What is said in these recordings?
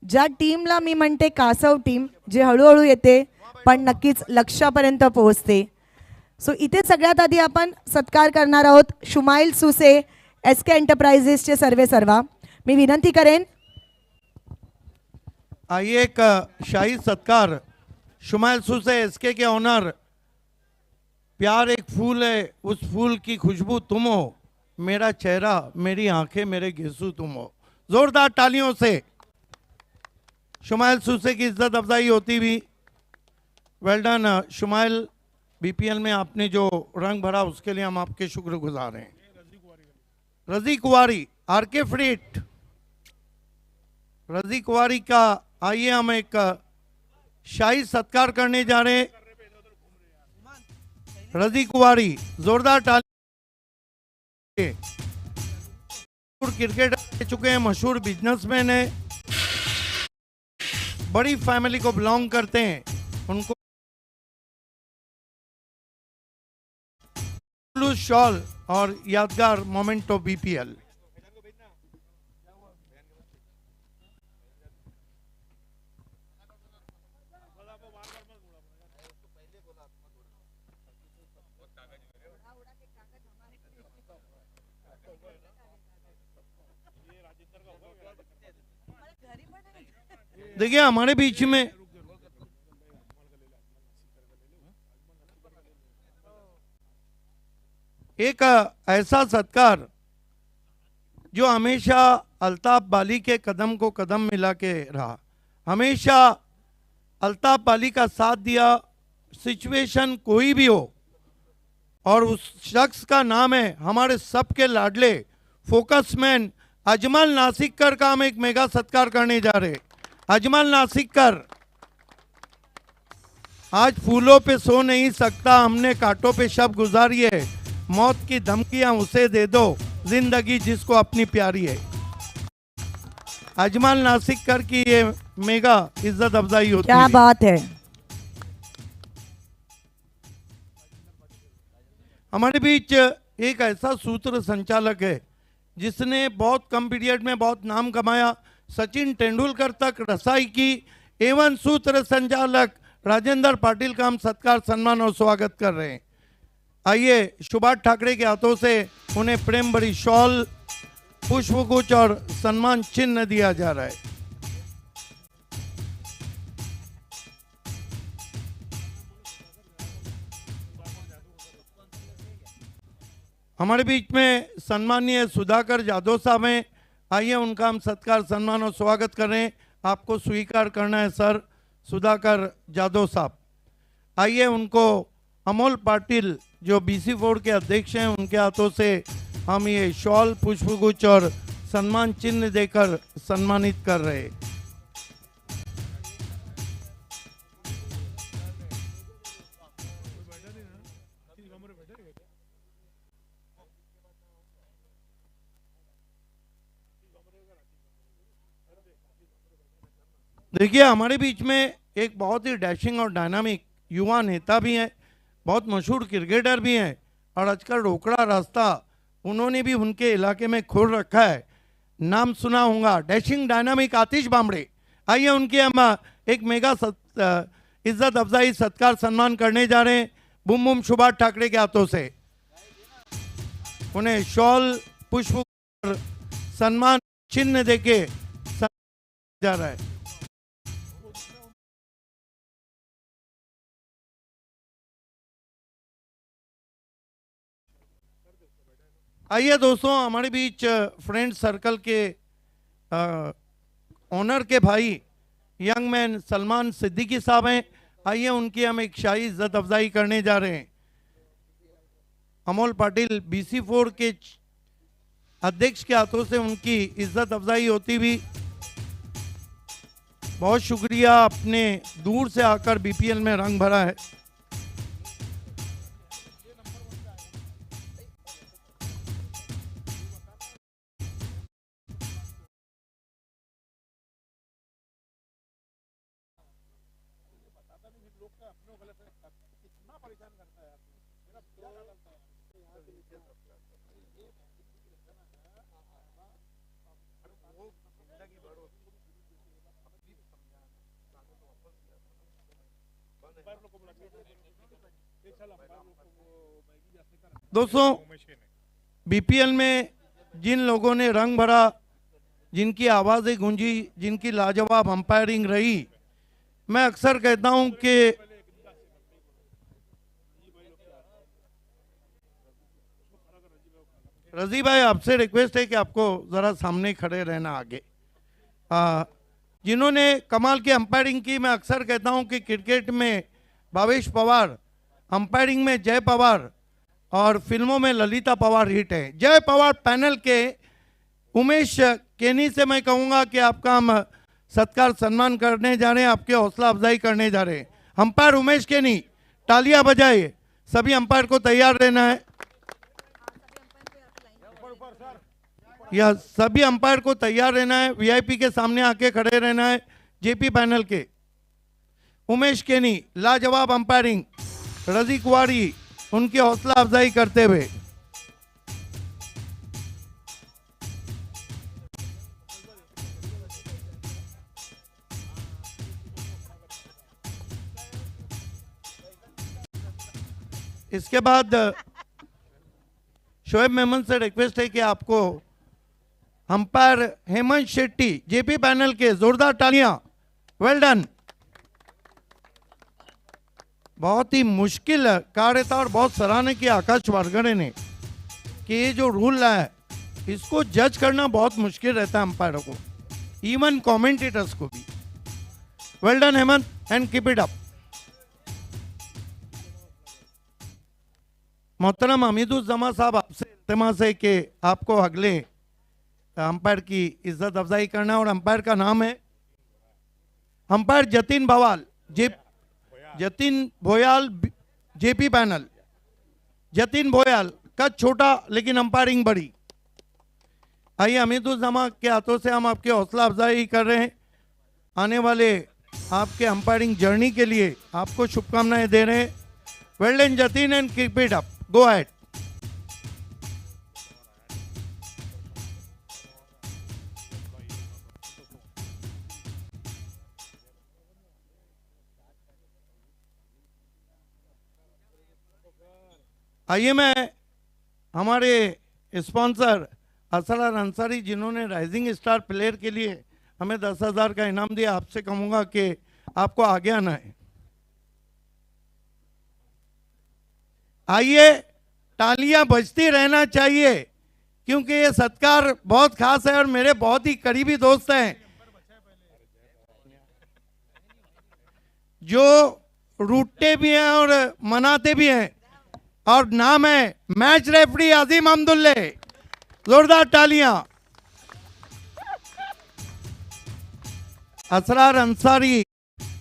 ज्या टीमला मी म्हणते कासव टीम, जे हळूहळू येते पण नक्कीच लक्ष्यापर्यंत पोहोचते. सो इथे सगळ्यात आधी आपण सत्कार करणार आहोत शुमाइल सुसे, SK एंटरप्राइजेसचे सर्वेसर्वा. मी विनंती करेन. आइए एक शाही सत्कार. शुमाइल सुसे एसके के ऑनर. प्यार एक फूल है, उस फूल की खुशबू तुम हो, मेरा चेहरा मेरी आंखें मेरे गेसू तुम हो. जोरदार तालियों से शुमाइल सुसे की इज्जत अफजाई होती भी. Well done Shumail. बीपीएल में आपने जो रंग भरा उसके लिए हम आपके शुक्रगुजार हैं. रजी कुवारी आरके फ्रीट. रजी कुवारी का आइए हम एक शाही सत्कार करने जा रहे हैं. रजी कुवारी जोरदार ताली. क्रिकेटर रह चुके हैं, मशहूर बिजनेसमैन है, बड़ी फैमिली को बिलोंग करते हैं. उनको शॉल और यादगार मोमेंट ऑफ बीपीएल. देखिए हमारे बीच में एक ऐसा सत्कार जो हमेशा अल्ताफ बाली के कदम को कदम मिला के रहा, हमेशा अल्ताफ बाली का साथ दिया, सिचुएशन कोई भी हो. और उस शख्स का नाम है हमारे सबके लाडले फोकसमैन अजमल नासिकर का हम एक मेगा सत्कार करने जा रहे. अजमल नासिकर आज फूलों पे सो नहीं सकता, हमने कांटों पे शब गुजारी है, मौत की धमकियां उसे दे दो, जिंदगी जिसको अपनी प्यारी है. अजमल नासिकर की ये मेगा इज्जत अफजाई होती है. क्या बात है. हमारे बीच एक ऐसा सूत्र संचालक है जिसने बहुत कम पीरियड में बहुत नाम कमाया, सचिन तेंदुलकर तक रसाई की. एवं सूत्र संचालक राजेंद्र पाटिल का हम सत्कार, सम्मान और स्वागत कर रहे हैं. आइए सुभाष ठाकरे के हाथों से उन्हें प्रेम भरी शॉल, पुष्पगुच्छ और सम्मान चिन्ह दिया जा रहा है. हमारे बीच में सम्मानीय सुधाकर जादव साहब हैं. आइए उनका हम सत्कार, सम्मान और स्वागत कर रहे हैं. आपको स्वीकार करना है सर. सुधाकर जादव साहब. आइए उनको अमोल पाटिल जो BC4 के अध्यक्ष हैं, उनके हाथों से हम ये शॉल, पुष्पगुच्छ और सम्मान चिन्ह देकर सम्मानित कर रहे हैं. देखिए हमारे बीच में एक बहुत ही डैशिंग और डायनामिक युवा नेता भी हैं, बहुत मशहूर क्रिकेटर भी हैं, और आजकल रोकड़ा रास्ता उन्होंने भी उनके इलाके में खोल रखा है. नाम सुना होगा, डैशिंग डायनामिक आतिश बामड़े. आइए उनके हम एक मेगा इज्जत अफजाई सत्कार सम्मान करने जा रहे हैं. बुम बुम सुभाष ठाकरे के हाथों से उन्हें शॉल, पुष्प और सम्मान चिन्ह देके जा रहा है. आइए दोस्तों, हमारे बीच फ्रेंड सर्कल के ऑनर के भाई यंग मैन सलमान सिद्दीकी साहब हैं. आइए उनकी हम एक शाही इज्जत अफजाई करने जा रहे हैं. अमोल पाटिल BC4 के अध्यक्ष के हाथों से उनकी इज्जत अफजाई होती भी. बहुत शुक्रिया, अपने दूर से आकर BPL में रंग भरा है. दोस्तों, बीपीएल में जिन लोगों ने रंग भरा, जिनकी आवाजें गूंजी, जिनकी लाजवाब अंपायरिंग रही, मैं अक्सर कहता हूं कि रजी भाई, आपसे रिक्वेस्ट है कि आपको जरा सामने खड़े रहना आगे। जिन्होंने कमाल की अंपायरिंग की, मैं अक्सर कहता हूं कि क्रिकेट में भावेश पवार, अंपायरिंग में जय पवार और फिल्मों में ललिता पवार हिट है। जय पवार पैनल के उमेश केनी से मैं कहूंगा कि आपका हम सत्कार सम्मान करने जा रहे हैं, आपके हौसला अफजाई करने जा रहे हैं। अंपायर उमेश केनी, तालियां बजाइए। सभी अंपायर को तैयार रहना है, या सभी अंपायर को तैयार रहना है, वीआईपी के सामने आके खड़े रहना है। जेपी पैनल के उमेश केनी, लाजवाब अंपायरिंग, रजी कुमारी उनकी हौसला अफजाई करते हुए। इसके बाद शोएब मेमन से रिक्वेस्ट है कि आपको umpire Hemant Shetty, JP panel के, जोरदार तालियां। Well done. बहुत ही मुश्किल कार्य था और बहुत सराहना की आकाश वारगड़े ने कि ये जो रूल है इसको जज करना बहुत मुश्किल रहता है अंपायरों को, इवन कमेंटेटर्स को भी। Well done Hemant and keep it up. मोहतरम हमीदुज्जमा साहब, आपसे इल्तिमास है कि आपको अगले अंपायर की इज्जत अफजाई करना, और अंपायर का नाम है umpire Jatin Bhawal, Jatin Bhoyal, JP panel. Jatin Bhoyal का छोटा लेकिन अंपायरिंग बड़ी। आइए, हमीदुज्जमा के हाथों से हम आपकी हौसला अफजाई कर रहे हैं। आने वाले आपके अंपायरिंग जर्नी के लिए आपको शुभकामनाएं दे रहे हैं। Well done Jatin and keep it up, go ahead. आइए, मैं हमारे स्पॉन्सर असरार अंसारी, जिन्होंने राइजिंग स्टार प्लेयर के लिए हमें 10,000 का इनाम दिया, आपसे कहूंगा कि आपको आगे आना है। आइए, तालियां बजती रहना चाहिए क्योंकि ये सत्कार बहुत खास है और मेरे बहुत ही करीबी दोस्त हैं जो रूठते भी हैं और मनाते भी हैं, और नाम है मैच रेफरी अजीम अहमदुल्ले। जोरदार तालियां। असरार अंसारी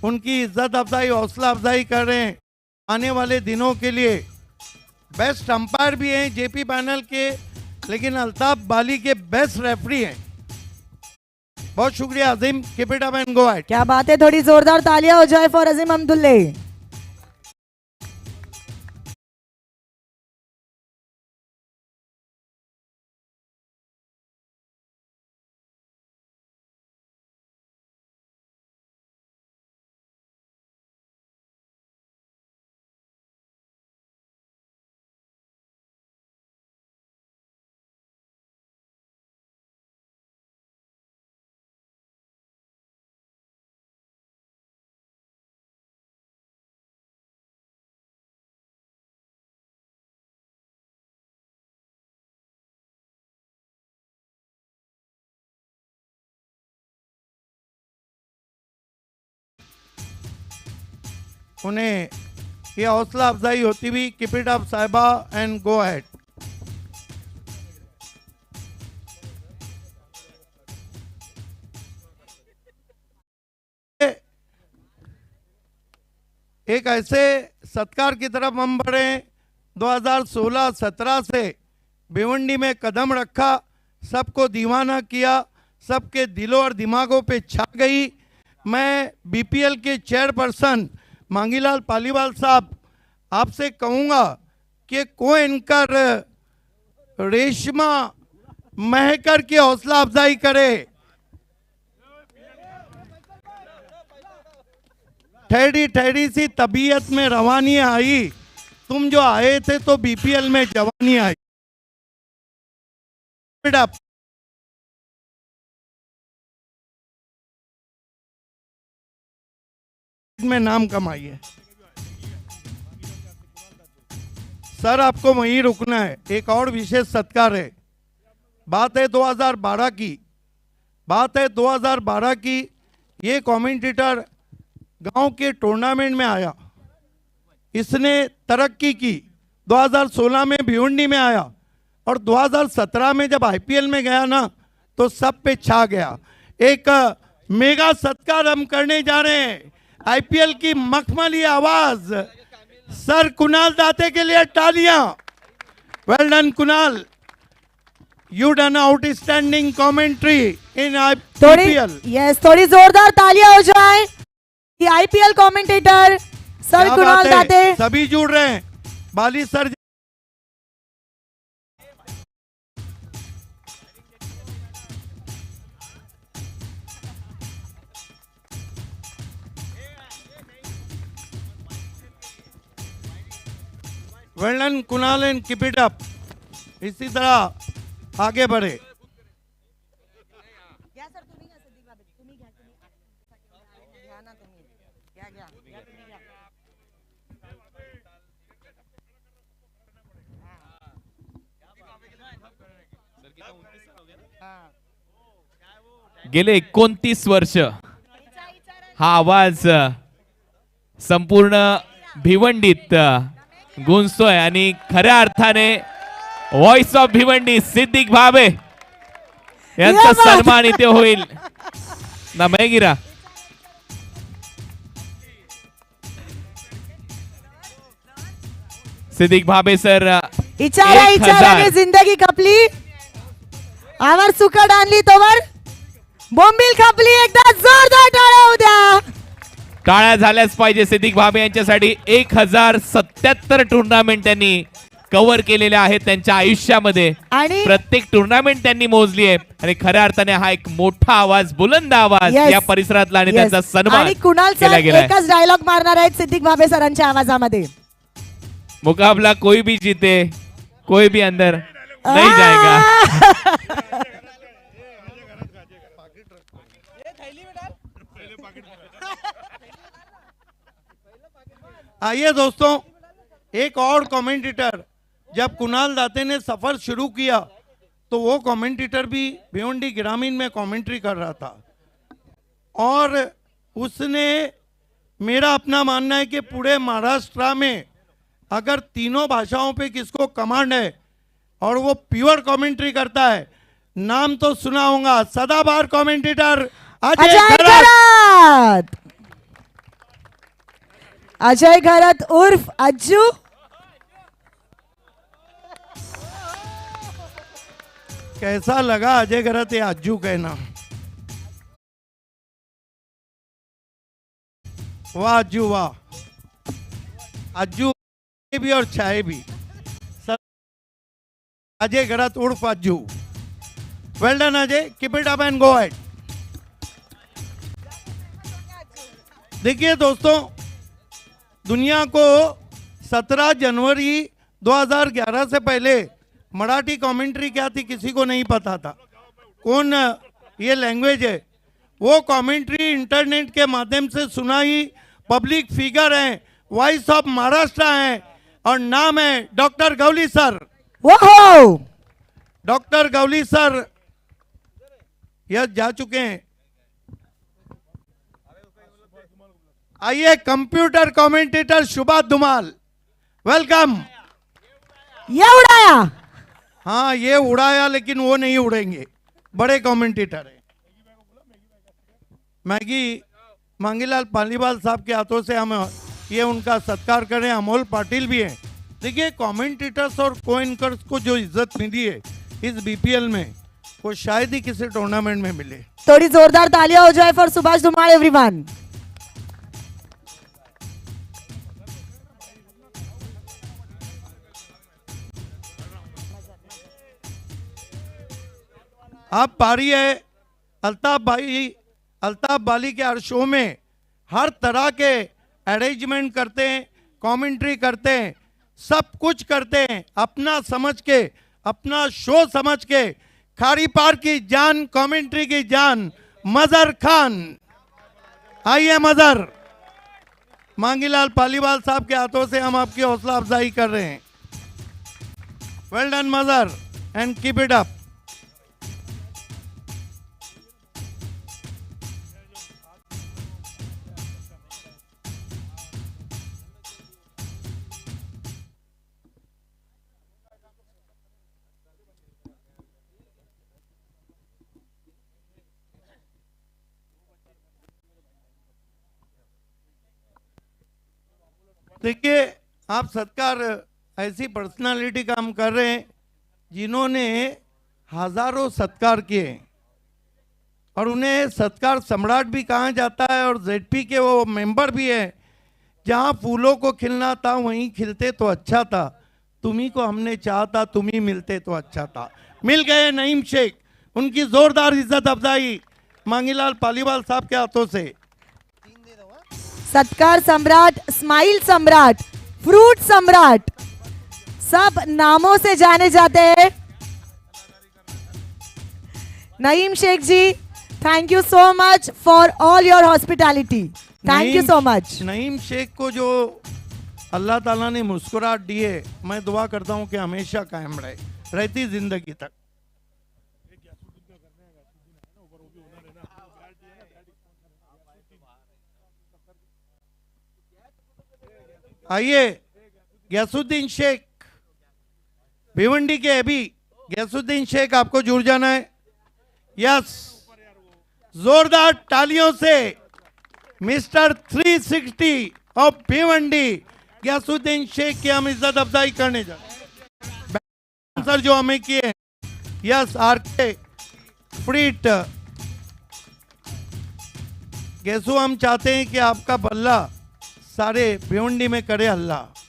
उनकी इज्जत अफजाई, हौसला अफजाई कर रहे हैं आने वाले दिनों के लिए। बेस्ट अंपायर भी हैं जेपी पैनल के, लेकिन अल्ताफ बाली के बेस्ट रेफरी हैं। बहुत शुक्रिया Azeem, keep it up and go ahead. क्या बात है, थोड़ी जोरदार तालियां हो जाए फॉर अजीम अहमदुल्ले। उन्हें ये हौसला अफजाई होती हुई, कीप इट अप साहिबा एंड गो अहेड। एक ऐसे सत्कार की तरफ हम बढ़े 2016-17 से भिवंडी में कदम रखा, सबको दीवाना किया, सबके दिलों और दिमागों पे छा गई। मैं बीपीएल के चेयरपर्सन मांगीलाल पालीवाल साहब, आपसे कहूँगा कि को एंकर रेशमा महकर की हौसला अफजाई करे। ठहरी ठहरी सी तबीयत में रवानी आई, तुम जो आए थे तो बीपीएल में जवानी आई। बेटा में नाम कमाइए। सर आपको वहीं रुकना है, एक और विशेष सत्कार है। बात है 2012 की, बात है 2012 की। ये कमेंटेटर गांव के टूर्नामेंट में आया, इसने तरक्की की। 2016 में भिवंडी में आया और 2017 में जब आईपीएल में गया ना तो सब पे छा गया। एक मेगा सत्कार हम करने जा रहे हैं। आईपीएल की मखमली आवाज सर कुणाल दाते के लिए तालियां। Well done Kunal, you done outstanding commentary in IPL. Yes, थोड़ी जोरदार तालियां हो जाए कि आईपीएल कमेंटेटर सर क्या कुणाल बात है, दाते। सभी जुड़ रहे हैं। Bali sir well done Kunal and keep it up. इसी तरह आगे बढ़े। गेले 29 वर्ष हा आवाज संपूर्ण भिवंडीत गुंजतोय आणि खऱ्या अर्थाने व्हॉइस ऑफ भिवंडी सिद्दीक भाबे यांचा सन्मान इथे होईल ना मेगिरा। सिद्दीक भाबे सर इचारा 1000 इचाराने जिंदगी खपली, आवर सुकट आणली तोवर बोंबील खपली। एकदा जोरदार टाळ्या होऊ द्या। टाळ्या झाल्याच पाहिजे सिद्दीक भाबे यांच्यासाठी। 1077 टुर्नामेंट त्यांनी कव्हर केलेल्या आहेत त्यांच्या आयुष्यामध्ये आणि प्रत्येक टुर्नामेंट त्यांनी मोजली आहे आणि खऱ्या अर्थाने हा एक मोठा आवाज, बुलंद आवाज Yes. या परिसरातला आणि Yes. त्यांचा सन्मान आणि कुणाल सर केला गेलाय। एकच डायलॉग मारणार आहेत सिद्दीक भाबे सरांच्या आवाजामध्ये। मुकाबला कोई भी जीते कोई भी अंदर नहीं जाएगा। आइए दोस्तों, एक और कमेंटेटर, जब कुणाल दाते ने सफर शुरू किया तो वो कमेंटेटर भी भिवंडी ग्रामीण में कमेंट्री कर रहा था और उसने, मेरा अपना मानना है कि पूरे महाराष्ट्र में अगर तीनों भाषाओं पे किसको कमांड है और वो प्योर कमेंट्री करता है, नाम तो सुना होगा, सदाबहार कमेंटेटर अजय अजय खरत। घरत, अजय घरत उर्फ अज्जू। कैसा लगा अजय घरत ये अज्जू कहना? वाह अज्जू वाह, अज्जू भी और चाय भी। अजय घरत उर्फ Ajju, well done Ajay, keep it up and go ahead. देखिए दोस्तों, दुनिया को 17 जनवरी 2011 से पहले मराठी कमेंट्री क्या थी किसी को नहीं पता था, कौन ये लैंग्वेज है। वो कमेंट्री इंटरनेट के माध्यम से सुनाई, पब्लिक फिगर है, वॉइस ऑफ महाराष्ट्र है और नाम है डॉक्टर गवली सर। वो डॉक्टर गवली सर यह जा चुके हैं। आइए कंप्यूटर कमेंटेटर शुभा धुमाल, वेलकम। ये उड़ाया। हाँ ये उड़ाया, लेकिन वो नहीं उड़ेंगे, बड़े कमेंटेटर हैं। मैगी मांगीलाल पालीवाल साहब के हाथों से हम ये उनका सत्कार करें। अमोल पाटिल भी हैं। देखिए कमेंटेटर्स और को एंकर्स को जो इज्जत मिली है इस बीपीएल में, वो शायद ही किसी टूर्नामेंट में मिले। थोड़ी जोरदार तालियां हो जाए फॉर सुभाष धुमाल एवरीवन। अब पारी है अल्ताफ बाली के हर शो में हर तरह के अरेंजमेंट करते हैं, कमेंट्री करते हैं, सब कुछ करते हैं अपना समझ के, अपना शो समझ के। खारी पार की जान, कमेंट्री की जान, मजहर खान। आइए मजहर। मांगीलाल पालीवाल साहब के हाथों से हम आपकी हौसला अफजाई कर रहे हैं। Well done Mazhar, and keep it up. देखिए, आप सत्कार ऐसी पर्सनालिटी काम कर रहे हैं जिन्होंने हजारों सत्कार किए, और उन्हें सत्कार सम्राट भी कहा जाता है, और जेडपी के वो मेंबर भी है। जहां फूलों को खिलना था वहीं खिलते तो अच्छा था, तुम्ही को हमने चाहा था, तुम ही मिलते तो अच्छा था। मिल गए नईम शेख। उनकी जोरदार इज्जत अफजाई मांगीलाल पालीवाल साहब के हाथों से। सत्कार सम्राट, स्माइल सम्राट, फ्रूट सम्राट, सब नामों से जाने जाते हैं। Naeem Sheikh ji, thank you so much for all your hospitality. Thank you so much. Naeem Sheikh को जो अल्लाह ताला ने मुस्कुराहट दी है, मैं दुआ करता हूं कि हमेशा कायम रहे, रहती जिंदगी तक। आइए गयासुद्दीन शेख, भिवंडी के अभी गयासुद्दीन शेख, आपको जुड़ जाना है। यस, जोरदार तालियों से मिस्टर 360 ऑफ भिवंडी गयासुद्दीन शेख की हम इज्जत अफजाई करने जा रहे हैं। सर जो हमें किए, यस आरके फ्रीट गैसू, हम चाहते हैं कि आपका बल्ला सारे भिवंडी में करे अल्लाह।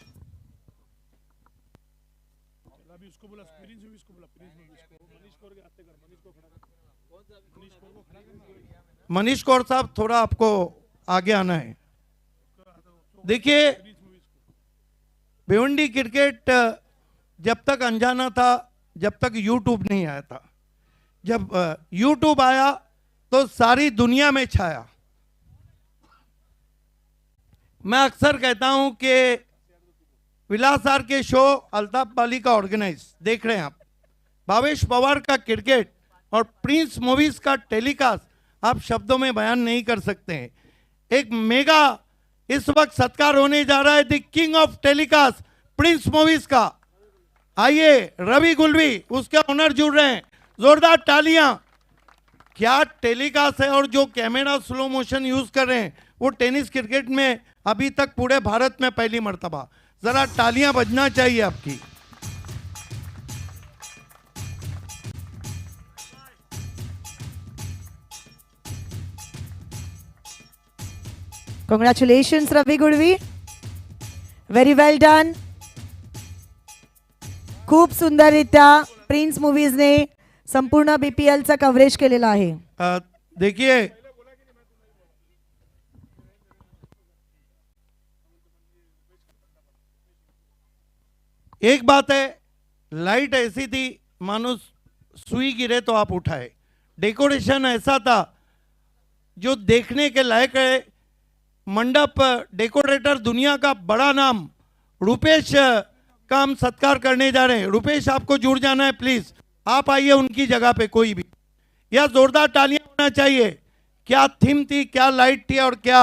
मनीष कौर साहब, थोड़ा आपको आगे आना है। देखिए, भिवंडी क्रिकेट जब तक अनजाना था, जब तक यूट्यूब नहीं आया था। जब यूट्यूब आया तो सारी दुनिया में छाया। मैं अक्सर कहता हूं कि विलास आर के शो अल्ताफ बाली का ऑर्गेनाइज देख रहे हैं आप, भावेश पवार का क्रिकेट और प्रिंस मूवीज का टेलीकास्ट आप शब्दों में बयान नहीं कर सकते हैं। एक मेगा इस वक्त सत्कार होने जा रहा है, the king of telecast Prince movies का। आइए रवि गुलवी, उसके ओनर जुड़ रहे हैं, जोरदार तालियां। क्या टेलीकास्ट है, और जो कैमरा स्लो मोशन यूज कर रहे हैं वो टेनिस क्रिकेट में अभी तक पूरे भारत में पहली मर्तबा। जरा तालियां बजना चाहिए आपकी। कॉन्ग्रॅच्युलेशन्स रवी गुळवी, व्हेरी वेल डन। खूप सुंदररित्या प्रिन्स मूवीजने संपूर्ण बीपीएलचा कव्हरेज केलेला आहे। देखिए, एक बात है, लाइट ऐसी थी मानो सुई गिरे तो आप उठाए। डेकोरेशन ऐसा था जो देखने के लायक है। मंडप डेकोरेटर दुनिया का बड़ा नाम रुपेश का हम सत्कार करने जा रहे हैं। रुपेश, आपको जुड़ जाना है प्लीज। आप आइए उनकी जगह पे, कोई भी। यह जोरदार तालियां होना चाहिए। क्या थीम थी, क्या लाइट थी, और क्या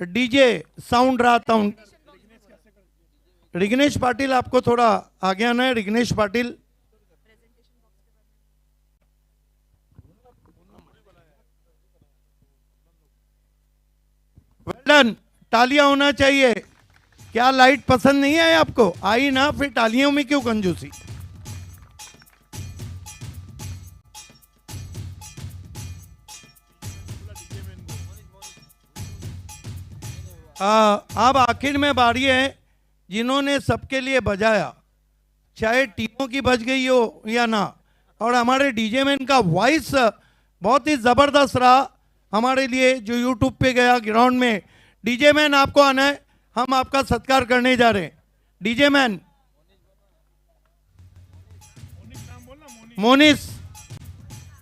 डीजे साउंड रहा था। रिग्नेश पाटिल, आपको थोड़ा आगे आना है। रिग्नेश पाटिल, वेल डन। तालियां होना चाहिए। क्या लाइट पसंद नहीं आई आपको? आई ना, फिर तालियों में क्यों कंजूसी। अब आखिर में बारी है जिन्होंने सबके लिए बजाया, चाहे टीमों की बज गई हो या ना। और हमारे डीजे मैन का वॉइस बहुत ही जबरदस्त रहा हमारे लिए, जो यूट्यूब पे गया ग्राउंड में। डीजे मैन आपको आना है, हम आपका सत्कार करने जा रहे हैं। डीजे मैन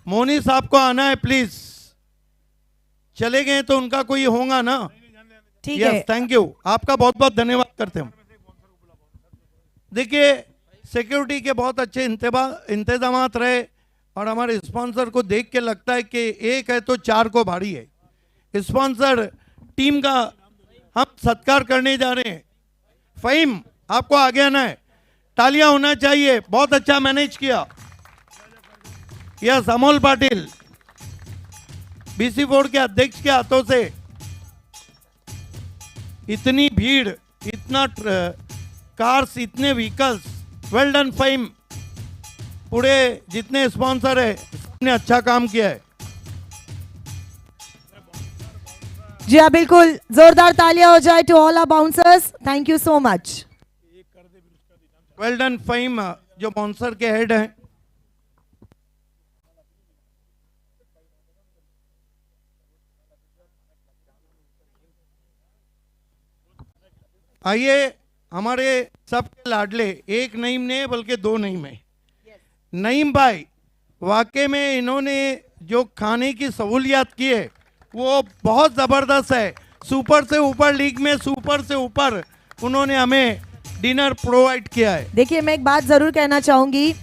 मोनिस आपको आना है प्लीज। चले गए तो उनका कोई होगा ना। ठीक है। यस, थैंक यू, आपका बहुत बहुत धन्यवाद करते हैं। देखिए, सिक्योरिटी के बहुत अच्छे इंतजामात रहे और हमारे स्पॉन्सर को देख के लगता है कि एक है तो चार को भारी है। स्पॉन्सर टीम का हम सत्कार करने जा रहे हैं। फहीम, आपको आगे आना है, तालियां होना चाहिए, बहुत अच्छा मैनेज किया। Yes, Amol Patil BC board के अध्यक्ष के हाथों से इतनी भीड़, इतना कार्स, इतने व्हीकल्स, वेल डन फहीम। पूरे जितने स्पॉन्सर है सबने अच्छा काम किया है। जी हाँ, बिल्कुल, जोरदार तालियां हो जाए to all our bouncers. Thank you so much. Well done Faheem, जो बाउंसर के हेड हैं। आइए, हमारे सबके लाडले, एक नईम ने बल्कि दो नईम है। नईम भाई, वाकई में इन्होंने जो खाने की सहूलियत की है वो बहुत ज़बरदस्त है। सुपर से ऊपर लीग में, सुपर से ऊपर उन्होंने हमें डिनर प्रोवाइड किया है। देखिए, मैं एक बात जरूर कहना चाहूंगी,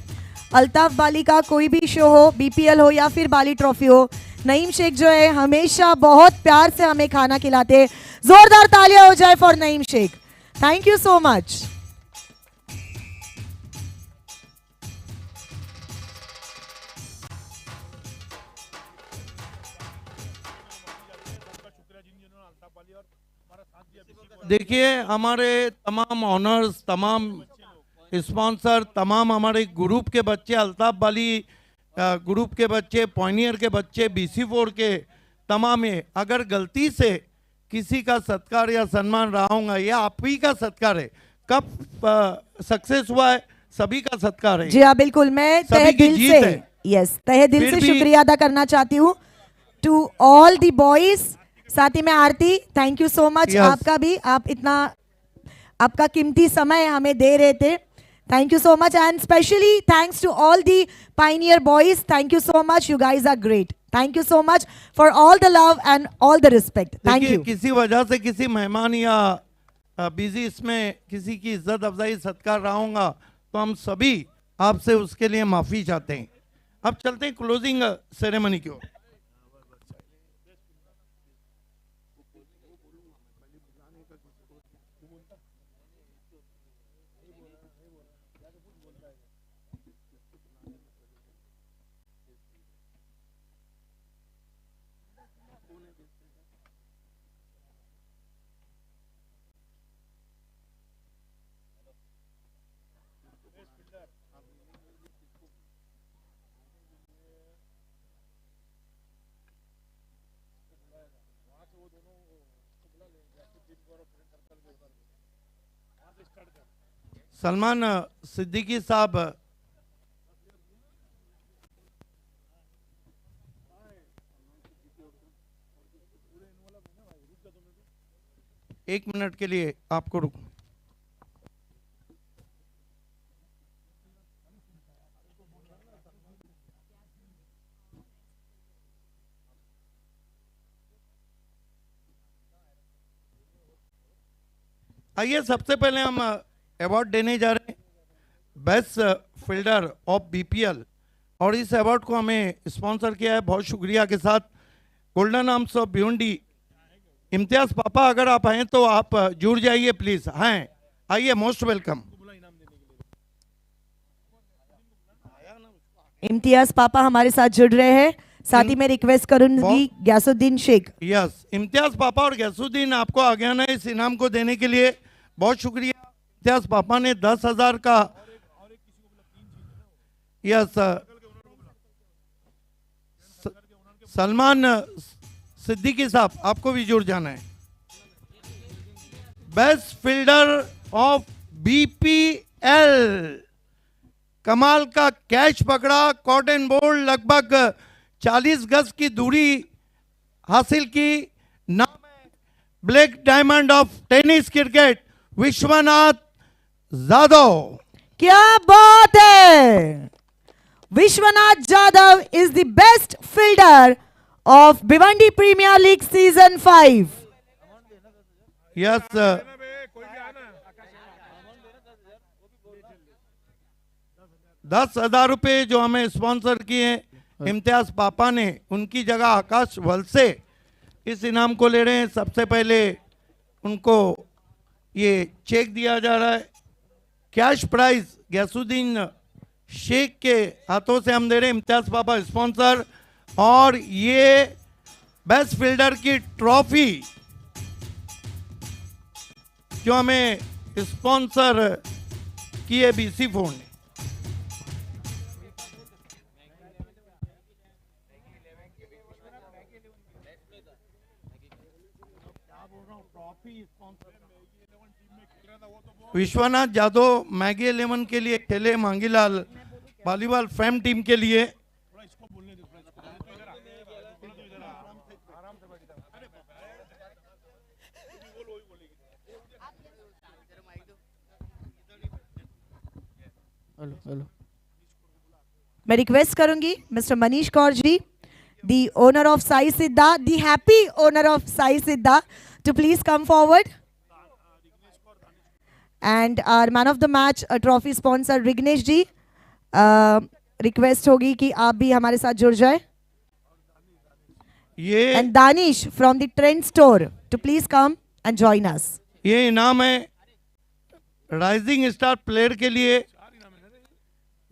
अल्ताफ बाली का कोई भी शो हो, बीपीएल हो या फिर बाली ट्रॉफी हो, नईम शेख जो है हमेशा बहुत प्यार से हमें खाना खिलाते हैं। जोरदार तालियां हो जाए for Naeem Shaikh. Thank you so much. देखिए, हमारे तमाम ऑनर्स, तमाम स्पॉन्सर, तमाम हमारे ग्रुप के बच्चे, अल्ताफ बाली ग्रुप के बच्चे, पॉइनियर के बच्चे, BC4 के तमाम है। अगर गलती से किसी का सत्कार या सम्मान रहा होगा, या आप ही का सत्कार है। कब सक्सेस हुआ है, सभी का सत्कार है। जी हाँ, बिल्कुल, मैं सभी तहे की दिल जीत से, है। यस, तहे दिल फिर से भी- शुक्रिया अदा करना चाहती हूँ टू ऑल दी बॉयज। साथ ही में Aarti, thank you so much. Yes. आपका भी, आप इतना आपका कीमती समय हमें दे रहे थे। Thank you so much and specially thanks to all the pioneer boys. Thank you so much, you guys are great. Thank you so much for all the love and all the respect. Thank देखिए, you. किसी वजह से किसी मेहमान या busy इसमें किसी की इज्जत अफजाई सत्कार रहा होगा तो हम सभी आपसे उसके लिए माफी चाहते हैं। अब चलते हैं क्लोजिंग सेरेमनी की ओर। सलमान सिद्दीकी साहब, एक मिनट के लिए आपको रुक। आइए, सबसे पहले हम अवार्ड देने जा रहे हैं बेस्ट फील्डर ऑफ BPL, और इस अवार्ड को हमें स्पॉन्सर किया है बहुत शुक्रिया के साथ golden arms of Bhiwandi. Imtiaz पापा, अगर आप हैं तो आप जुड़ जाइए प्लीज। हैं, आइए, मोस्ट वेलकम। इम्तियाज पापा हमारे साथ जुड़ रहे हैं। साथ ही मैं रिक्वेस्ट करूंगी गयासुद्दीन शेख। यस, इम्तियाज पापा और गयासुद्दीन, आपको आगे आना है इस इनाम को देने के लिए। बहुत शुक्रिया। इम्तियाज पापा ने 10,000 का, यस, सलमान सिद्दीकी साहब, आपको भी जुड़ जाना है। बेस्ट फील्डर ऑफ BPL, कमाल का कैच पकड़ा, कॉटन बॉल लगभग 40 गज की दूरी हासिल की। नाम है black diamond of tennis cricket Vishwanath Jadhav. क्या बात है! Vishwanath Jadhav is the best fielder of Bhiwandi Premier League Season 5. Yes 10,000 रुपए जो हमें स्पॉन्सर किए इम्तियाज पापा ने, उनकी जगह आकाश वलसे इस इनाम को ले रहे हैं. सबसे पहले उनको ये चेक दिया जा रहा है. कैश प्राइज गैसुद्दीन शेख के हाथों से हम दे रहे हैं, इम्तियाज पापा स्पॉन्सर. और ये बेस्ट फील्डर की ट्रॉफी जो हमें स्पॉन्सर की है बीसी फोन ने. विश्वनाथ जाधव मैगी 11 के लिए खेले. मांगीलाल वॉलीबॉल फेम टीम के लिए. मैं रिक्वेस्ट करूंगी mister Manish Kaur ji, the owner of Sai Siddha, the happy owner of Sai Siddha, to please come forward. And our man of the match trophy sponsor Rignesh ji, request होगी कि आप भी हमारे साथ जुड़ जाए. ये and Danish from the trend store to please come and join us. ये इनाम है राइजिंग स्टार प्लेयर के लिए,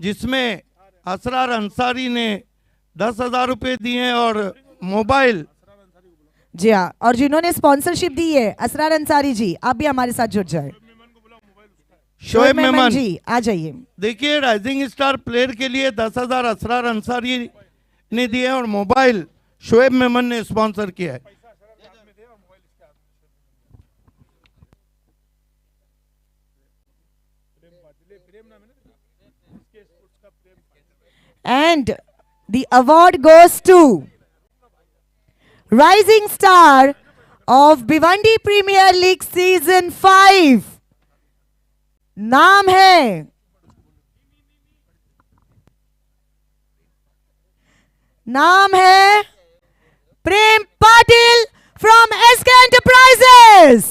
जिसमें असरार अंसारी ने 10,000 रुपए दिए और मोबाइल. जी हाँ, और जिन्होंने स्पॉन्सरशिप दी है असरार अंसारी जी, आप भी हमारे साथ जुड़ जाए. शोएब मेमन जी आ जाइए. देखिए, राइजिंग स्टार प्लेयर के लिए 10,000 असरार अंसारी ने दिए और मोबाइल शोएब मेमन ने स्पॉन्सर किया है. And the award goes to Rising Star of Bhiwandi Premier League Season 5. नाम है Prem Patil from SK enterprises.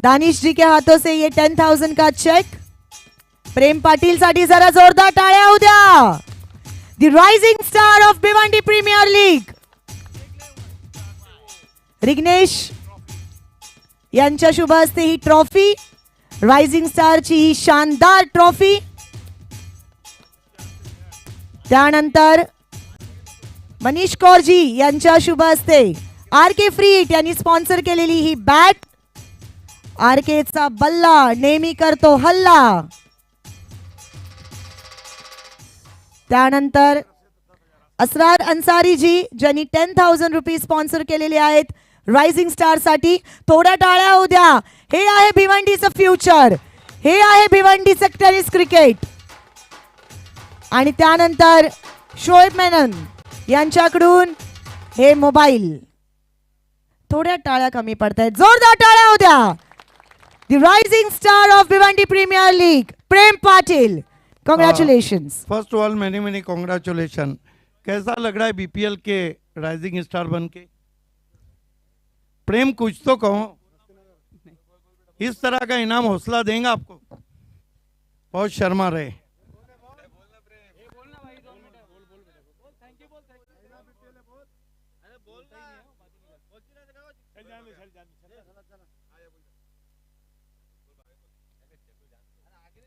Danish ji के हाथों से ये 10,000 का चेक प्रेम पाटील साठी जरा जोरदार टाळ्या होऊ द्या. The rising star of Bhiwandi premier league Rignesh यांच्या शुभ हस्ते ही ट्रॉफी, रायझिंग स्टारची ही शानदार ट्रॉफी. त्यानंतर मनीष कौरजी यांच्या शुभ हस्ते आर के फ्रीट यांनी स्पॉन्सर केलेली ही बॅट. आरकेचा बल्ला नेहमी करतो हल्ला. त्यानंतर असरार अंसारी जी ज्यांनी 10,000 रुपये स्पॉन्सर केलेले आहेत रायझिंग स्टार साठी. थोड्या टाळ्या होऊ द्या. हे आहे भिवंडीचं फ्युचर, हे आहे भिवंडीचं टेनिस क्रिकेट. आणि त्यानंतर शोएब मेनन यांच्याकडून हे मोबाईल. थोड्या टाळ्या कमी पडतायत, जोरदार टाळ्या होऊ द्या. The rising star of Bhiwandi Premier League, Prem Patil. Congratulations. First of all many congratulation. कैसा लग रहा है बीपीएल के राइजिंग स्टार बन के? प्रेम कुछ तो कहो. इस तरह का इनाम हौसला देंगे आपको. बहुत शर्मा रहे.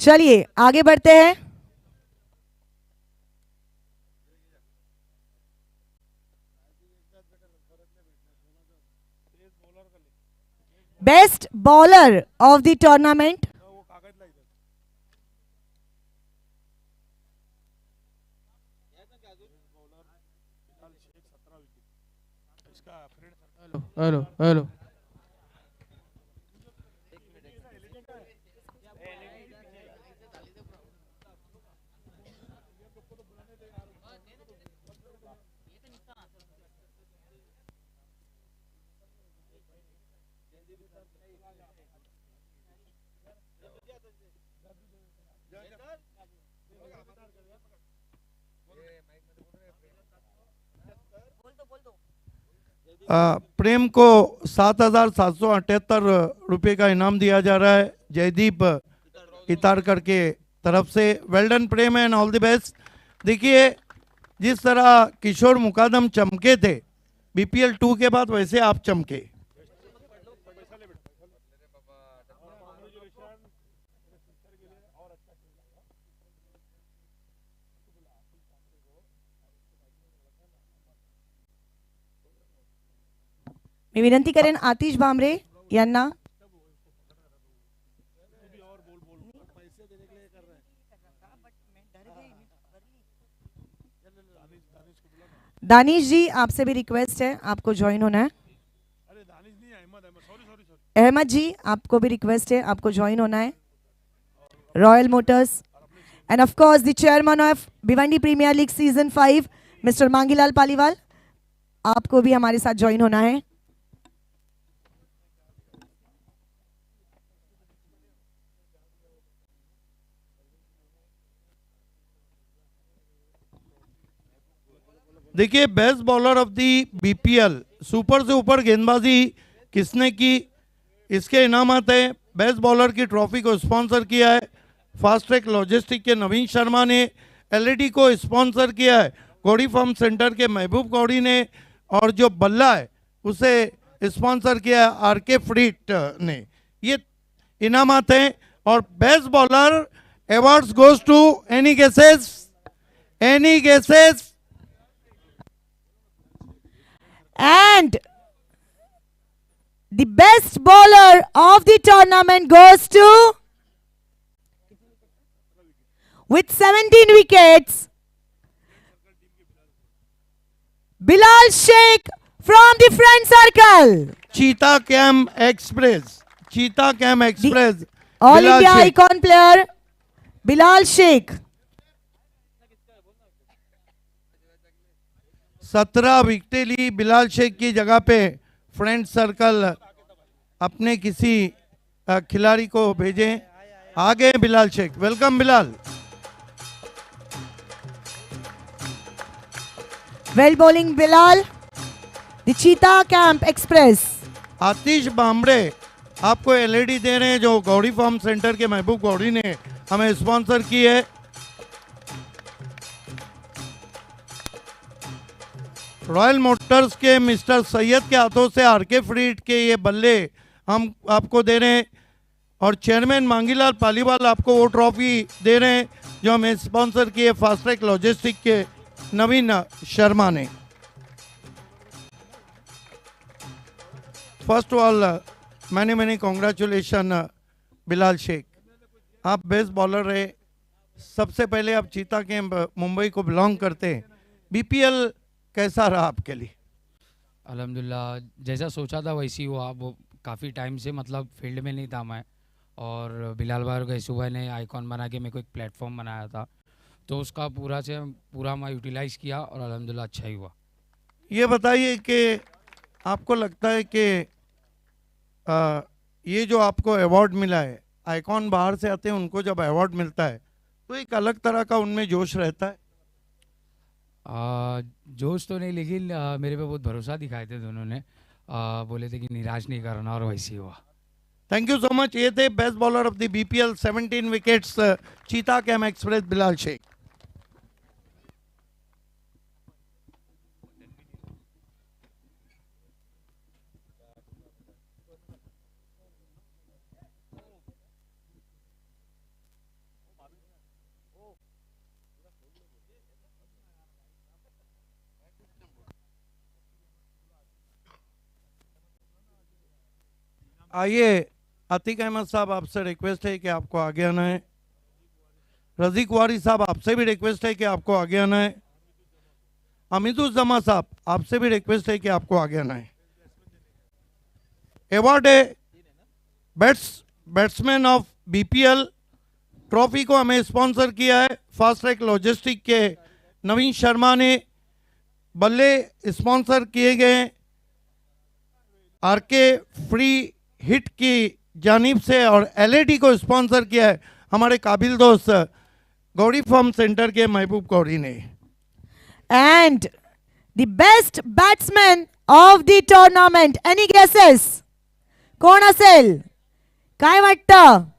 चलिए आगे बढ़ते हैं. Best bowler of the tournament hello Prem को 7,778 रुपये का इनाम दिया जा रहा है जयदीप इतारकर के तरफ से। Well done Prem and all the best. देखिए जिस तरह किशोर मुकादम चमके थे BPL 2 के बाद, वैसे आप चमके। मी विनंती करेन आतिश भामरे यांना। दानिश जी आपसे भी रिक्वेस्ट है, आपको ज्वाइन होना है। अहमद जी आपको भी रिक्वेस्ट है, आपको ज्वाइन होना है। Royal motors and of course the chairman of Bhiwandi premier league season 5 mister Mangilal Paliwal, आपको भी हमारे साथ ज्वाइन होना है। देखिए best bowler of the BPL, super से ऊपर गेंदबाजी किसने की, इसके इनामात हैं। बेस्ट बॉलर की ट्रॉफी को स्पॉन्सर किया है फास्ट ट्रैक लॉजिस्टिक के नवीन शर्मा ने। LED को स्पॉन्सर किया है गौड़ी फार्म सेंटर के महबूब गौड़ी ने, और जो बल्ला है उसे स्पॉन्सर किया है RK फ्रीट ने। ये इनामात हैं। और best bowler awards goes to any guesses, any guesses. And the best bowler of the tournament goes to, with 17 wickets, Bilal Sheikh from the front circle. Cheetah camp express, cheetah camp express, All Bilal India Shaikh. icon player Bilal Sheikh. 17 विकेटें ली बिलाल शेख की जगह पे friend circle अपने किसी खिलाड़ी को भेजें। आ गए Bilal Shaikh, welcome Bilal. Well bowling Bilal, the Cheetah Camp Express. Atish Bamde आपको LED दे रहे हैं, जो गौड़ी फार्म सेंटर के महबूब गौड़ी ने हमें स्पॉन्सर की है। रॉयल मोटर्स के मिस्टर सैयद के हाथों से RK फ्रीट के ये बल्ले हम आपको दे रहे हैं, और चेयरमैन मांगीलाल पालीवाल आपको वो ट्रॉफी दे रहे हैं जो हमें स्पॉन्सर किए फास्ट ट्रैक लॉजिस्टिक के नवीन शर्मा ने। First all many congratulation Bilal Shaikh, आप बेस्ट बॉलर रहे। सबसे पहले आप चीता कैंप मुंबई को बिलोंग करते हैं, BPL कैसा रहा आपके लिए? अल्हम्दुलिल्लाह जैसा सोचा था वैसी हुआ। वो काफ़ी टाइम से मतलब फील्ड में नहीं था मैं, और बिलाल भाई और गैसू भाई ने आइकॉन बना के मेरे को एक प्लेटफॉर्म बनाया था, तो उसका पूरा मैं यूटिलाइज़ किया और अल्हम्दुलिल्लाह अच्छा ही हुआ। ये बताइए कि आपको लगता है कि ये जो आपको अवार्ड मिला है, आइकॉन बाहर से आते हैं, उनको जब अवार्ड मिलता है तो एक अलग तरह का उनमें जोश रहता है? जोश तो नहीं, लेकिन मेरे पे बहुत भरोसा दिखाए थे दोनों ने। बोले थे कि निराश नहीं करना, और वैसे ही हुआ। Thank you so much. ये थे best bowler of the BPL, 17 wickets, चीता कैम एक्सप्रेस बिलाल शेख। आइए अतीक अहमद साहब, आपसे रिक्वेस्ट है कि आपको आगे आना है। रजीक वारी साहब, आपसे भी रिक्वेस्ट है कि आपको आगे आना है। अमीदुज्जमा साहब, आपसे भी रिक्वेस्ट है कि आपको आगे आना है। अवार्ड है बैट्समैन ऑफ BPL, ट्रॉफी को हमें स्पॉन्सर किया है फास्ट ट्रैक लॉजिस्टिक के नवीन शर्मा ने। बल्ले स्पॉन्सर किए गए RK फ्री हिट की जानिब से और एलईडी को स्पॉन्सर किया है हमारे काबिल दोस्त गौरी फार्म सेंटर के महबूब गौरी ने। And the best batsman of the tournament. Any guesses? कोण असेल? काय वाटतं?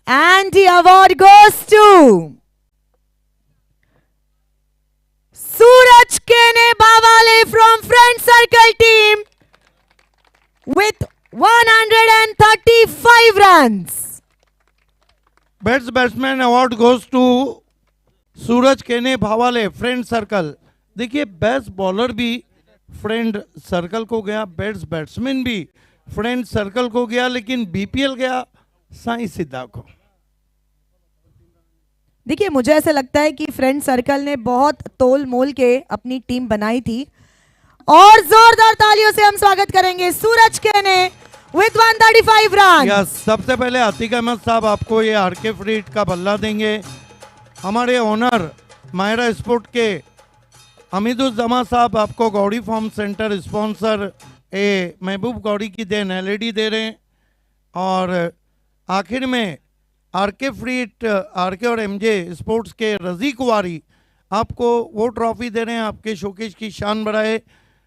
And the award goes to Suraj Kene Bawale from Friend Circle team with 135 runs. Best batsman award goes to Suraj Kene Bhawale friend circle. देखिए best bowler भी friend circle को गया, best batsman भी friend circle को गया, लेकिन बीपीएल गया साई सिद्धा को। देखिए मुझे ऐसा लगता है कि फ्रेंड सर्कल ने बहुत तोल मोल के अपनी टीम बनाई थी और जोरदार तालियों से हम स्वागत करेंगे सूरज केने विद 135 रन। यस, सबसे पहले आतिक अहमद साहब आपको ये आरके फ्रीट का बल्ला देंगे। हमारे ओनर मायरा स्पोर्ट के हमीदुज्जमा साहब आपको गौरी फार्म सेंटर स्पॉन्सर महबूब गौरी की देन एलईडी दे रहे हैं। और आखिर में आरके फ्रीट आरके और एमजे स्पोर्ट्स के रजी कुवारी आपको वो ट्रॉफी दे रहे हैं, आपके शोकेश की शान बढ़ाए।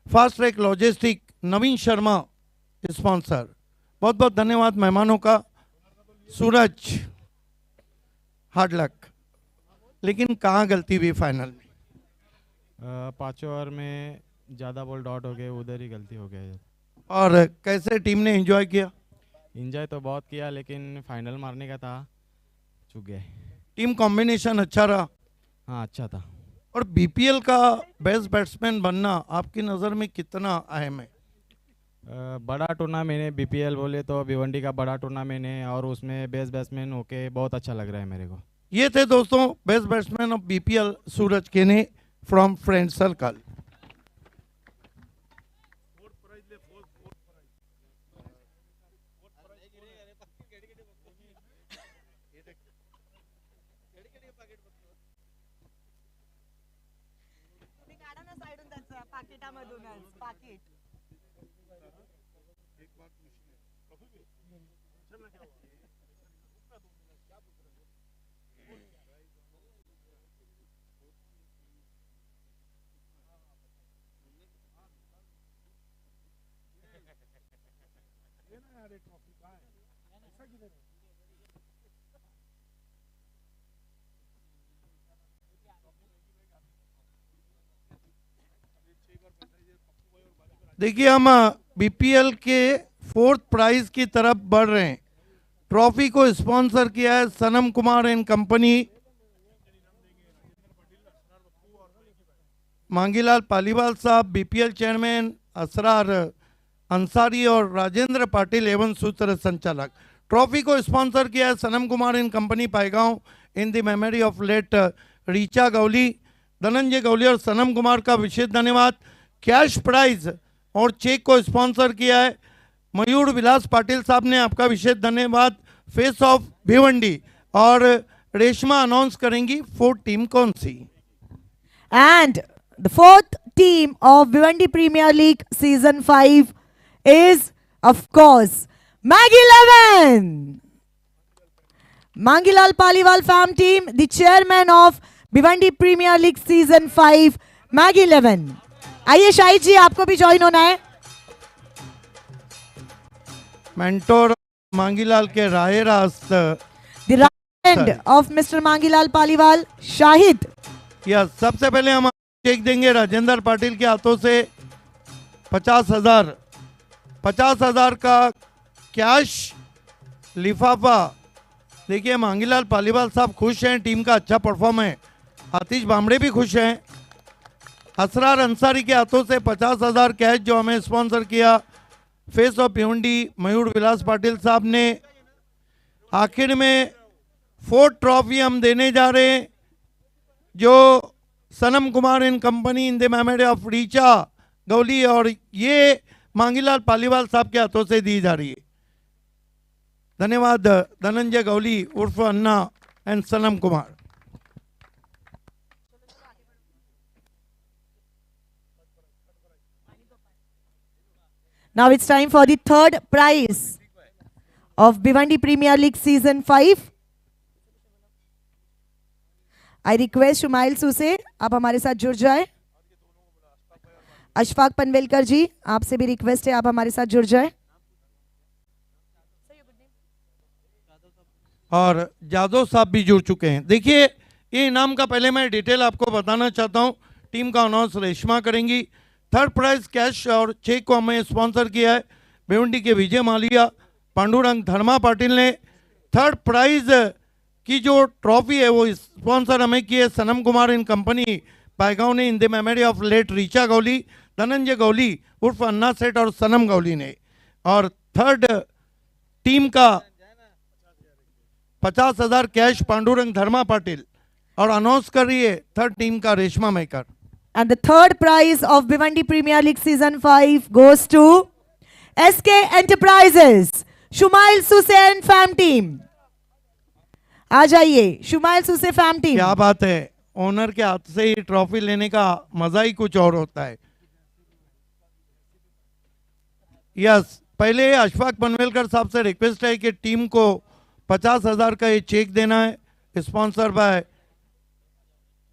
फास्ट ट्रैक लॉजिस्टिक नवीन शर्मा स्पॉन्सर। बहुत बहुत धन्यवाद मेहमानों का। सूरज हार्ड लक, लेकिन कहाँ गलती हुई फाइनल में? पाँचों ओवर में ज़्यादा बॉल डॉट हो गए, उधर ही गलती हो गया। और कैसे टीम ने एंजॉय किया? इंजॉय तो बहुत किया, लेकिन फाइनल मारने का था, चूक गए। टीम कॉम्बिनेशन अच्छा रहा। हाँ अच्छा था। और बीपीएल का बेस्ट बैट्समैन बनना आपकी नज़र में कितना अहम है? बड़ा टूर्नामेंट है, बीपीएल बोले तो भिवंडी का बड़ा टूर्नामेंट है और उसमें बेस्ट बैट्समैन होके बहुत अच्छा लग रहा है मेरे को। ये थे दोस्तों बेस्ट बैट्समैन ऑफ बीपीएल सूरज केने फ्रॉम फ्रेंड सर्कल। देखिए हम बीपीएल के फोर्थ प्राइज की तरफ बढ़ रहे हैं। ट्रॉफी को स्पॉन्सर किया है सनम कुमार एंड कंपनी, मांगीलाल पालीवाल साहब बीपीएल चेयरमैन, असरार अंसारी और राजेंद्र पाटिल एवं सूत्र संचालक। ट्रॉफी को स्पॉन्सर किया है Sanam Kumar and company Paygaon in the memory of late Richa Gauli. Dhananjay Gauli और सनम कुमार का विशेष धन्यवाद। कैश प्राइज और चेक को स्पॉन्सर किया है मयूर विलास पाटिल साहब ने, आपका विशेष धन्यवाद। फेस ऑफ भिवंडी और रेशमा अनाउंस करेंगी फोर्थ टीम कौन सी। And the fourth team of Bhiwandi Premier League Season 5 is, of course, Maggie 11. Mangilal Paliwal fam team, the chairman of Bhiwandi Premier League Season 5, Maggie 11. आइए शाहिद जी, आपको भी ज्वाइन होना है। Mentor Mangilal के राय रास्त The right hand of Mr. Mangilal Paliwal, Shahid. या सबसे पहले हम चेक देंगे राजेंद्र पाटिल के हाथों से 50,000 का कैश लिफाफा। देखिए मांगीलाल पालीवाल साहब खुश हैं, टीम का अच्छा परफॉर्म है। आतिश बामड़े भी खुश हैं। असरार अंसारी के हाथों से 50,000 कैश जो हमें स्पॉन्सर किया फेस ऑफ भिवंडी मयूर विलास पाटिल साहब ने। आखिर में फोर्थ ट्रॉफी हम देने जा रहे हैं जो Sanam Kumar and company in the memory of Richa Gauli, और ये मांगीलाल पालीवाल साहब के हाथों से दी जा रही है। धन्यवाद धनंजय गौली उर्फ Anna and Sanam Kumar. Now it's time for the third prize of Bhiwandi Premier League Season 5. I request Shumail SUSE आप हमारे साथ जुड़ जाए. अशफाक पनवेलकर जी आपसे भी रिक्वेस्ट है आप हमारे साथ जुड़ जाए. और जादव साहब भी जुड़ चुके हैं. देखिए ये इनाम का पहले मैं डिटेल आपको बताना चाहता हूँ. टीम का अनाउंस रेशमा करेंगी. थर्ड प्राइज कैश और चेक को हमें स्पॉन्सर किया है भिवंडी के विजय मालिया, पांडुरंग धर्मा पाटिल ने. थर्ड प्राइज की जो ट्रॉफी है वो स्पॉन्सर हमें की है सनम कुमार इन कंपनी पायगांव ने, in the memory of late Richa Gauli, Dhananjay Gauli उर्फ अन्ना सेठ और सनम गौली ने. और थर्ड टीम का 50,000 कैश पांडुरंग धर्मा पाटिल और अनाउंस कर रही है थर्ड टीम का Reshma maker. And the third prize of Bhiwandi Premier League Season 5 goes to SK Enterprises, Shumail Suse and fam team. आ जाइए शुमाइल सूसे फैम टीम. क्या बात है, ओनर के हाथ से ही ट्रॉफी लेने का मजा ही कुछ और होता है. यस, पहले अशफाक पनवेलकर साहब से रिक्वेस्ट है कि टीम को 50,000 का ये चेक देना है, स्पॉन्सर बाय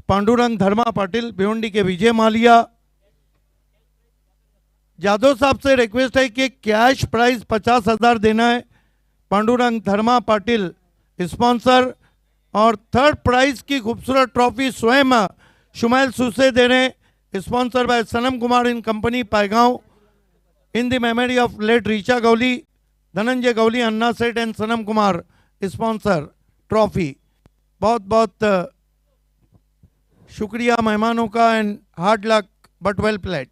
पांडुरंग धर्मा पाटिल, भिवंडी के विजय मालिया. जादव साहब से रिक्वेस्ट है कि कैश प्राइज 50,000 देना है, पांडुरंग धर्मा पाटिल स्पॉन्सर. और थर्ड प्राइज की खूबसूरत ट्रॉफी स्वयं शुमाइल सूसे दे रहे हैं, sponsor by Sanam Kumar in company Paygaon, in the memory of late Richa Gauli, Dhananjay Gauli, Anna Seth and Sanam Kumar sponsor trophy. बहुत बहुत शुक्रिया मेहमानों का and hard luck but well played.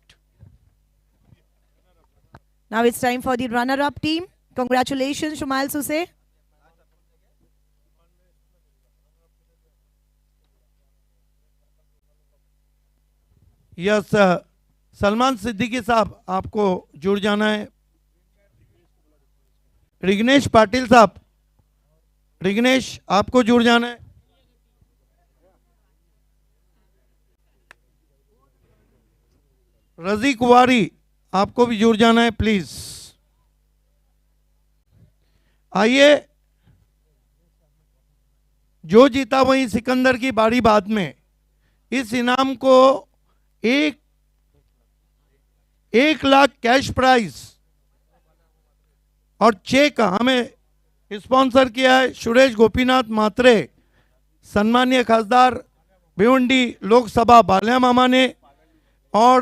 Now it's time for the runner-up team. Congratulations Shumail Suse. Yes, Salman Siddiqui साहब आपको जुड़ जाना है. रिग्नेश पाटिल साहब, रिग्नेश आपको जुड़ जाना है. रजी कुवारी आपको भी जुड़ जाना है प्लीज. आइए, जो जीता वही सिकंदर की बारी बाद में. इस इनाम को 1 लाख कैश प्राइज और चेक हमें स्पॉन्सर किया है सुरेश गोपीनाथ मात्रे, सम्मानीय खासदार भिवंडी लोकसभा बाल्या मामा ने. और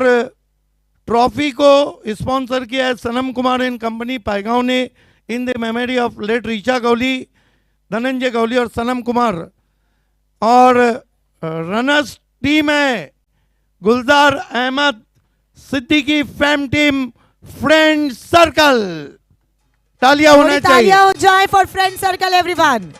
ट्रॉफी को स्पॉन्सर किया है सनम कुमार इन कंपनी पायगांव ने, in the memory of late Richa Gauli, Dhananjay Gauli और सनम कुमार. और रनर्स टीम है Gulzar Ahmed Siddiqui fam team friend circle. तालियां होना चाहिए. तालियां हो जाए फॉर फ्रेंड सर्कल एवरीवन.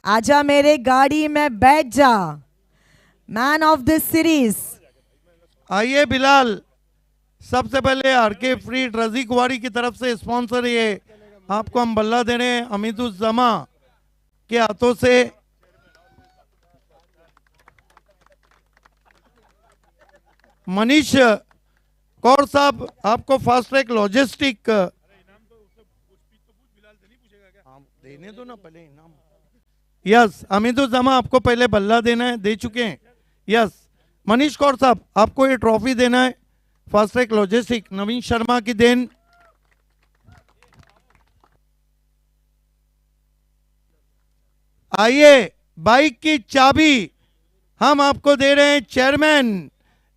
आजा मेरे गाड़ी में बैठ जा, मैन ऑफ दिस सीरीज। आइए बिलाल, सबसे पहले आरके फ्रीड रजी कुवारी की तरफ से स्पॉन्सर ये आपको हम बल्ला दे रहे हैं हमीदुज्जमा के हाथों से। मनीष कौर साहब आपको फास्ट ट्रैक लॉजिस्टिक देने दो ना पहले इनाम। यस, हमीदुज्जमा आपको पहले बल्ला देना है, दे चुके हैं। यस, मनीष कौर साहब आपको ये ट्रॉफी देना है, फास्ट ट्रैक लॉजिस्टिक नवीन शर्मा की देन। आइए, बाइक की चाबी हम आपको दे रहे हैं चेयरमैन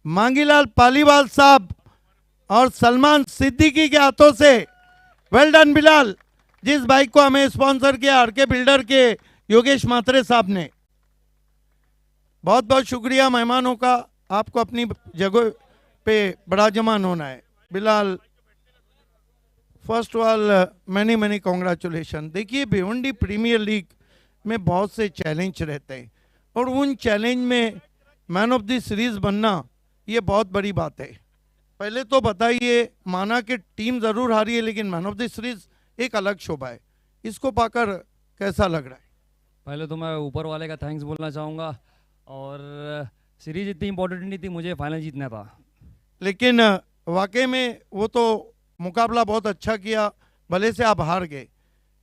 मांगीलाल पालीवाल साहब और सलमान सिद्दीकी के हाथों से। वेल डन बिलाल, जिस बाइक को हमें स्पॉन्सर किया आरके बिल्डर के योगेश मात्रे साहब ने। बहुत बहुत शुक्रिया मेहमानों का, आपको अपनी जगह पे बड़ा जमान होना है। Bilal, first of all many many congratulation. देखिए, भिवंडी प्रीमियर लीग में बहुत से चैलेंज रहते हैं और उन चैलेंज में मैन ऑफ द सीरीज बनना ये बहुत बड़ी बात है। पहले तो बताइए, माना कि टीम जरूर हारी है लेकिन मैन ऑफ द सीरीज एक अलग शोभा है, इसको पाकर कैसा लग रहा है? पहले तो मैं ऊपर वाले का थैंक्स बोलना चाहूँगा, और सीरीज इतनी इंपॉर्टेंट नहीं थी, मुझे फाइनल जीतना था। लेकिन वाकई में वो तो मुकाबला बहुत अच्छा किया, भले से आप हार गए,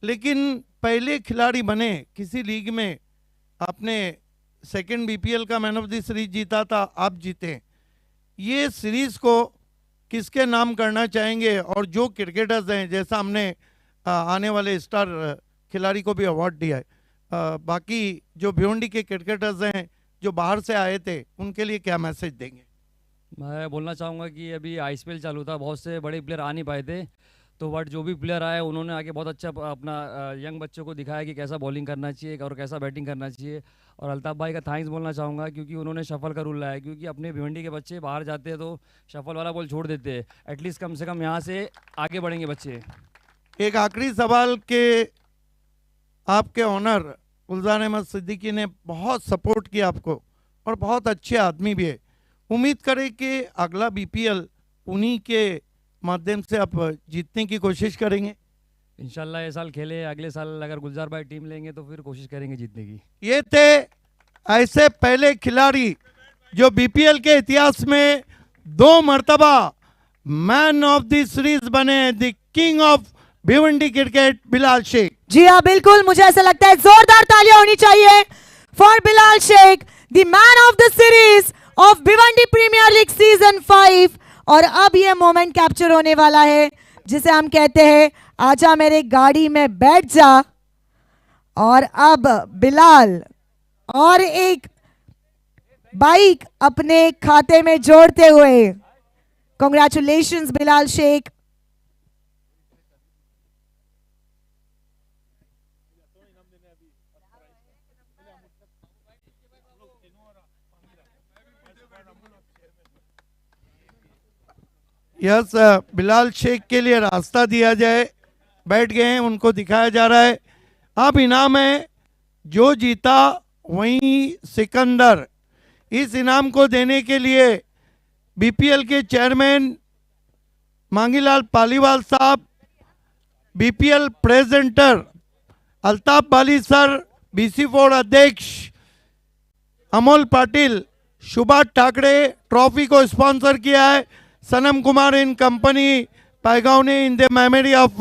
लेकिन पहले खिलाड़ी बने किसी लीग में, आपने सेकंड बीपीएल का मैन ऑफ द सीरीज जीता था, आप जीते। ये सीरीज को किसके नाम करना चाहेंगे? और जो क्रिकेटर्स हैं, जैसा हमने आने वाले स्टार खिलाड़ी को भी अवार्ड दिया है, बाकी जो भिवंडी के क्रिकेटर्स हैं जो बाहर से आए थे, उनके लिए क्या मैसेज देंगे? मैं बोलना चाहूँगा कि अभी आईपीएल चालू था, बहुत से बड़े प्लेयर आ नहीं पाए थे, तो बट जो भी प्लेयर आए उन्होंने आके बहुत अच्छा अपना यंग बच्चों को दिखाया कि कैसा बॉलिंग करना चाहिए और कैसा बैटिंग करना चाहिए। और अल्ताफ भाई का थैंक्स बोलना चाहूँगा, क्योंकि उन्होंने शफल का रूल लाया, क्योंकि अपने भिवंडी के बच्चे बाहर जाते हैं तो शफल वाला बॉल छोड़ देते हैं, एटलीस्ट कम से कम यहाँ से आगे बढ़ेंगे बच्चे। एक आखिरी सवाल के आपके ऑनर गुलजार अहमद सिद्दीकी ने बहुत सपोर्ट किया आपको और बहुत अच्छे आदमी भी है। उम्मीद करें कि अगला बीपीएल उन्हीं के माध्यम से आप जीतने की कोशिश करेंगे। इंशाल्लाह ये साल खेले, अगले साल अगर गुलजार भाई टीम लेंगे तो फिर कोशिश करेंगे जीतने की। ये थे ऐसे पहले खिलाड़ी जो बीपीएल के इतिहास में 2 मर्तबा मैन ऑफ द सीरीज बने, the king of Bhiwandi cricket, Bilal Sheikh. जी हाँ, बिल्कुल, मुझे ऐसा लगता है जोरदार तालियां होनी चाहिए for Bilal Shaikh, the man of the series of Bhiwandi premier league season 5। और अब ये मोमेंट कैप्चर होने वाला है जिसे हम कहते हैं आजा मेरे गाड़ी में बैठ जा। और अब बिलाल और एक बाइक अपने खाते में जोड़ते हुए, कॉन्ग्रेचुलेशंस बिलाल शेख। यस, बिलाल शेख के लिए रास्ता दिया जाए, बैठ गए हैं, उनको दिखाया जा रहा है। अब इनाम है जो जीता वहीं सिकंदर। इस इनाम को देने के लिए बीपीएल के चेयरमैन मांगीलाल पालीवाल साहब, BPL presenter Altaf Bali sir, BC4 अध्यक्ष अमोल पाटिल, सुभाष ठाकरे ट्रॉफी को स्पॉन्सर किया है सनम कुमार इन कंपनी पैगाव ने, in the memory of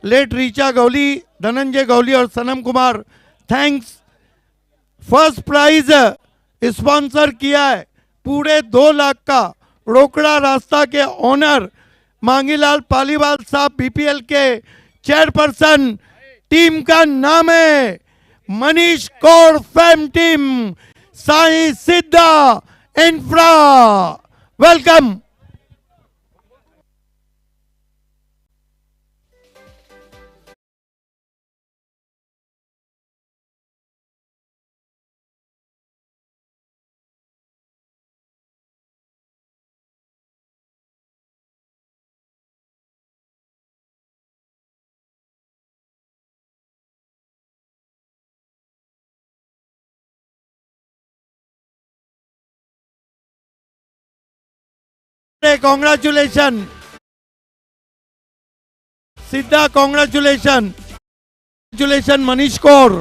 late Richa Gauli, Dhananjay Gauli और Sanam Kumar, thanks. First prize sponsor किया है पूरे 2 लाख का रोकड़ा रास्ता के ओनर मांगीलाल पालीवाल साहब, बीपीएल के चेयरपर्सन। टीम का नाम है मनीष कौर फैम टीम, साई सिद्धा इंफ्रा। वेलकम। कॉन्ग्रेचुलेशन सिद्धा, कॉन्ग्रेचुलेशन मनीष कौर।